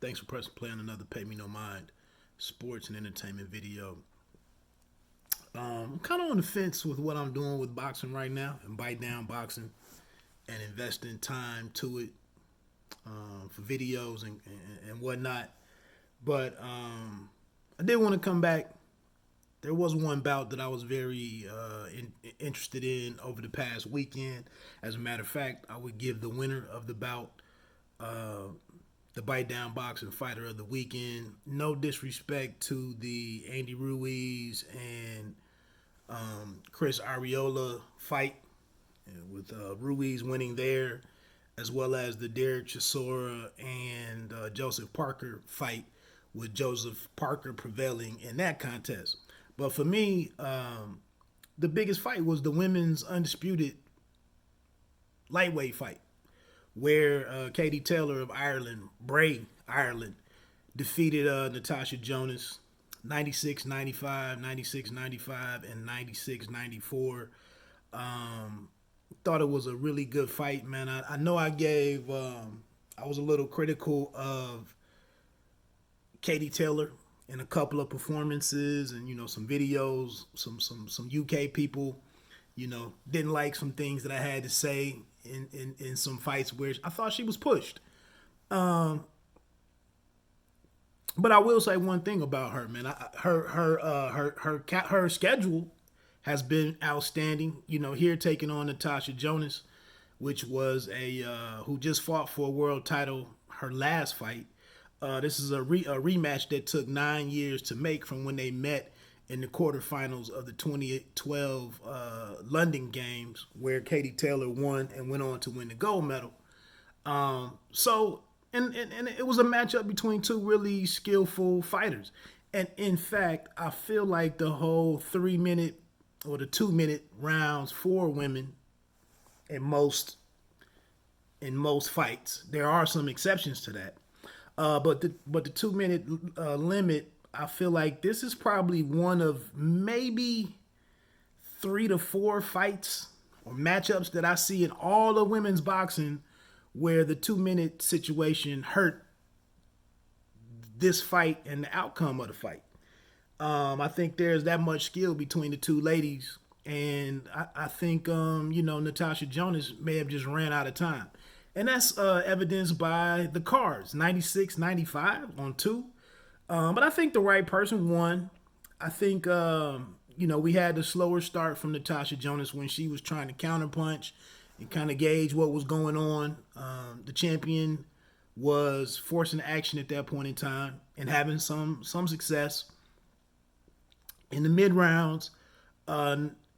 Thanks for pressing play on another Pay Me No Mind sports and entertainment video. I'm kind of on the fence with what I'm doing with boxing right now and bite down boxing and investing time to it for videos and whatnot. But I did want to come back. There was one bout that I was very interested in over the past weekend. As a matter of fact, I would give the winner of the bout the bite down boxing fighter of the weekend. No disrespect to the Andy Ruiz and Chris Arreola fight, with Ruiz winning there, as well as the Derek Chisora and Joseph Parker fight, with Joseph Parker prevailing in that contest. But for me, the biggest fight was the women's undisputed lightweight fight, where Katie Taylor of Ireland, Bray, Ireland, defeated Natasha Jonas 96-95, 96-95, and 96-94. Thought it was a really good fight, man. I know I was a little critical of Katie Taylor in a couple of performances and, some videos, some UK people, didn't like some things that I had to say in some fights where I thought she was pushed. But I will say one thing about her, man. Her schedule has been outstanding. Here taking on Natasha Jonas, which was who just fought for a world title her last fight. This is a rematch that took 9 years to make from when they met in the quarterfinals of the 2012 London Games, where Katie Taylor won and went on to win the gold medal. And it was a matchup between two really skillful fighters. And in fact, I feel like the whole 3-minute or the 2-minute rounds for women in most fights, there are some exceptions to that. But the 2-minute limit, I feel like this is probably one of maybe 3 to 4 fights or matchups that I see in all of women's boxing where the 2-minute situation hurt this fight and the outcome of the fight. I think there's that much skill between the two ladies, and I think Natasha Jonas may have just ran out of time. And that's evidenced by the cards, 96-95 on 2. But I think the right person won. I think, we had the slower start from Natasha Jonas when she was trying to counterpunch and kind of gauge what was going on. The champion was forcing action at that point in time and having some success. In the mid-rounds,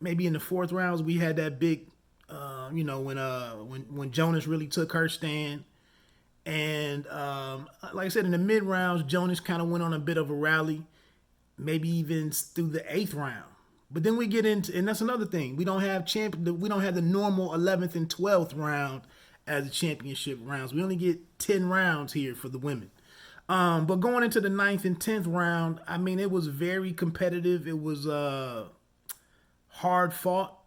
maybe in the 4th rounds, we had that big when Jonas really took her stand. And like I said, in the mid rounds, Jonas kind of went on a bit of a rally, maybe even through the 8th round. But then we get into, and that's another thing, we don't have the normal 11th and 12th round as the championship rounds. We only get 10 rounds here for the women. But going into the 9th and 10th round, I mean, it was very competitive. It was hard fought.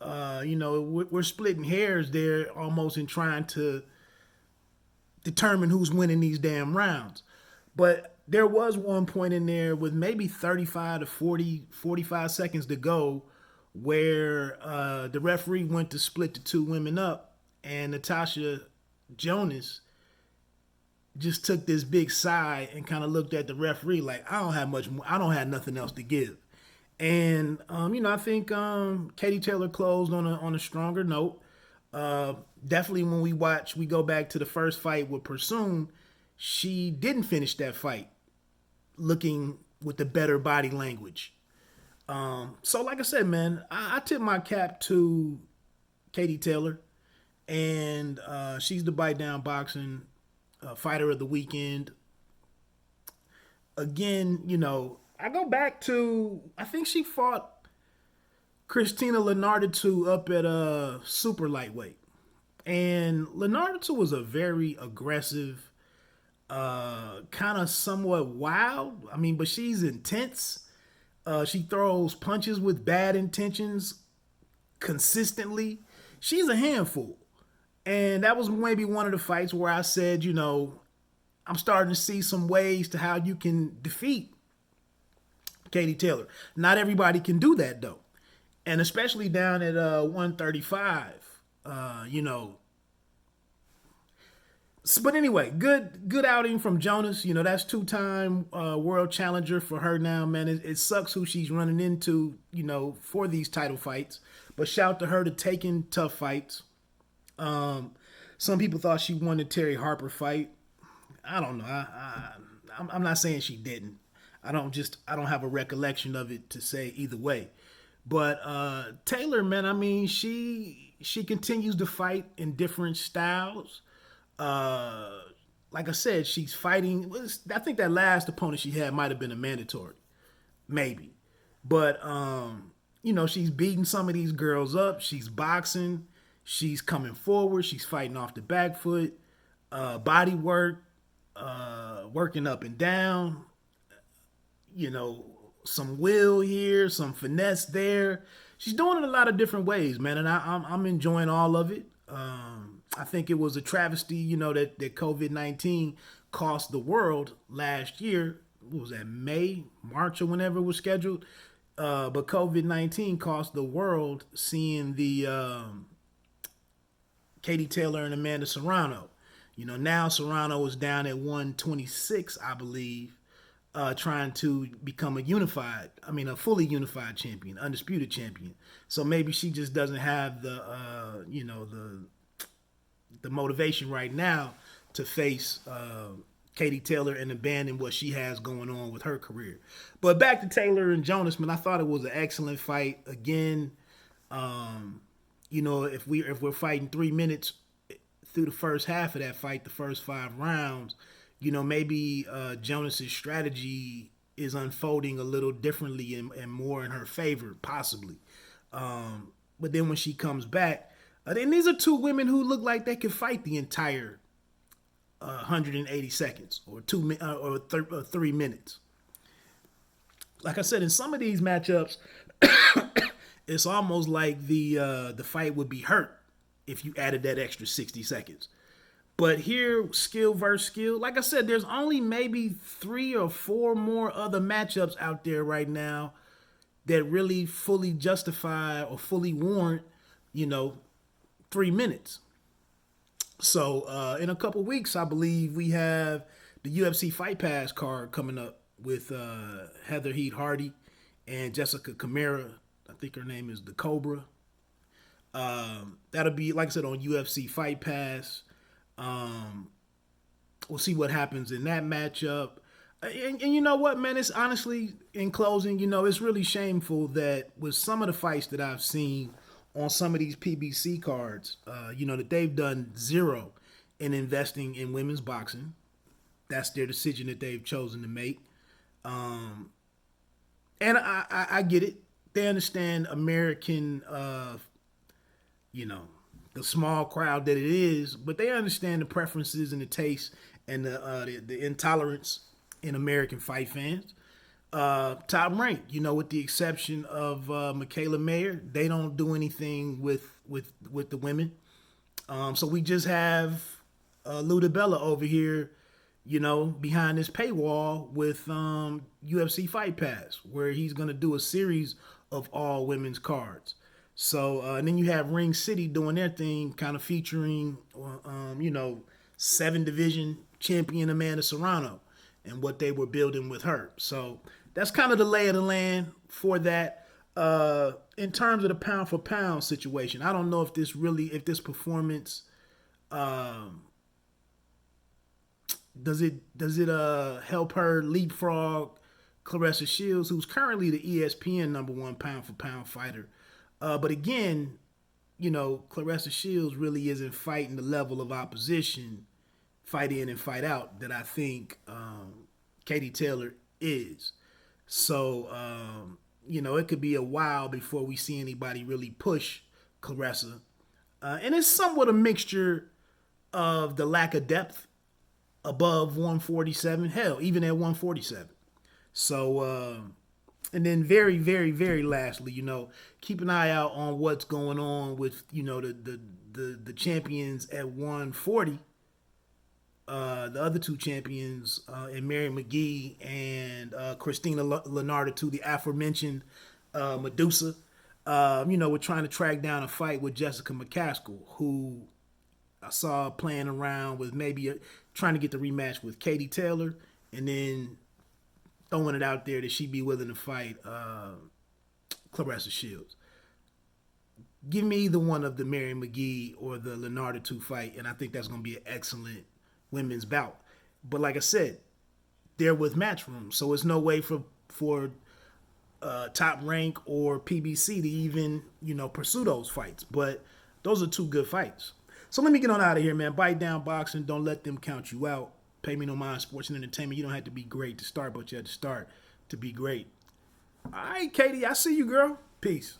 We're splitting hairs there almost in trying to determine who's winning these damn rounds. But there was one point in there with maybe 35 to 45 seconds to go where the referee went to split the two women up, and Natasha Jonas just took this big sigh and kind of looked at the referee like, I don't have much more, I don't have nothing else to give. And I think Katie Taylor closed on a stronger note. Definitely when we go back to the first fight with Pursoon, she didn't finish that fight looking with the better body language. So like I said, man, I tip my cap to Katie Taylor, and she's the bite down boxing fighter of the weekend. Again, I go back to, I think she fought Christina Lenardatu up at super lightweight. And Lenardatu was a very aggressive, kind of somewhat wild. I mean, but she's intense. She throws punches with bad intentions consistently. She's a handful. And that was maybe one of the fights where I said, I'm starting to see some ways to how you can defeat Katie Taylor. Not everybody can do that though, and especially down at 135. You know, but anyway, good outing from Jonas. You know, that's two-time world challenger for her now, man. It sucks who she's running into, you know, for these title fights. But shout to her to taking tough fights. Some people thought she won the Terry Harper fight. I don't know. I'm not saying she didn't. I don't have a recollection of it to say either way. But Taylor, man, I mean, she continues to fight in different styles. Like I said, she's fighting. I think that last opponent she had might have been a mandatory, maybe. But you know, she's beating some of these girls up. She's boxing. She's coming forward. She's fighting off the back foot, body work, working up and down. You know, some will here, some finesse there. She's doing it a lot of different ways, man, and I'm enjoying all of it. I think it was a travesty, you know, that COVID-19 cost the world last year. What was that, May, March, or whenever it was scheduled? But COVID-19 cost the world seeing the Katie Taylor and Amanda Serrano. You know, now Serrano is down at 126, I believe, trying to become a fully unified champion, undisputed champion. So maybe she just doesn't have the, you know, the motivation right now to face Katie Taylor and abandon what she has going on with her career. But back to Taylor and Jonas, man, I thought it was an excellent fight. Again, you know, if we're fighting 3 minutes through the first half of that fight, the first 5 rounds, you know, maybe Jonas's strategy is unfolding a little differently and more in her favor, possibly. But then when she comes back, and these are two women who look like they could fight the entire 180 seconds or 3 minutes. Like I said, in some of these matchups, it's almost like the fight would be hurt if you added that extra 60 seconds. But here, skill versus skill, like I said, there's only maybe 3 or 4 more other matchups out there right now that really fully justify or fully warrant, you know, 3 minutes. So in a couple weeks, I believe we have the UFC Fight Pass card coming up with Heather Heath Hardy and Jessica Camara. I think her name is the Cobra. That'll be, like I said, on UFC Fight Pass. We'll see what happens in that matchup. And you know what, man? It's honestly, in closing, you know, it's really shameful that with some of the fights that I've seen on some of these PBC cards, you know, that they've done zero in investing in women's boxing. That's their decision that they've chosen to make. And I get it. They understand American, you know, the small crowd that it is, but they understand the preferences and the tastes and the intolerance in American fight fans. Top ranked, you know, with the exception of Michaela Mayer, they don't do anything with the women. So we just have Lou DiBella over here, you know, behind this paywall with UFC Fight Pass, where he's going to do a series of all women's cards. So and then you have Ring City doing their thing, kind of featuring, you know, 7 division champion Amanda Serrano and what they were building with her. So that's kind of the lay of the land for that. In terms of the pound for pound situation, I don't know if this performance, does it help her leapfrog Claressa Shields, who's currently the ESPN #1 pound for pound fighter. But again, you know, Claressa Shields really isn't fighting the level of opposition, fight in and fight out, that I think Katie Taylor is. So, you know, it could be a while before we see anybody really push Claressa. And it's somewhat a mixture of the lack of depth above 147, hell, even at 147. So, and then very, very, very lastly, you know, keep an eye out on what's going on with, you know, the champions at 140. the other two champions, and Mary McGee and Christina Leonardo, to the aforementioned Medusa. We're trying to track down a fight with Jessica McCaskill, who I saw playing around with maybe trying to get the rematch with Katie Taylor, and then throwing it out there that she'd be willing to fight Clarissa Shields. Give me either one of the Mary McGee or the Leonardo 2 fight, and I think that's going to be an excellent women's bout. But like I said, they're with Matchroom, so it's no way for Top Rank or PBC to even pursue those fights. But those are two good fights. So let me get on out of here, man. Bite down boxing. Don't let them count you out. Pay me no mind. Sports and entertainment. You don't have to be great to start, but you have to start to be great. All right, Katie. I see you, girl. Peace.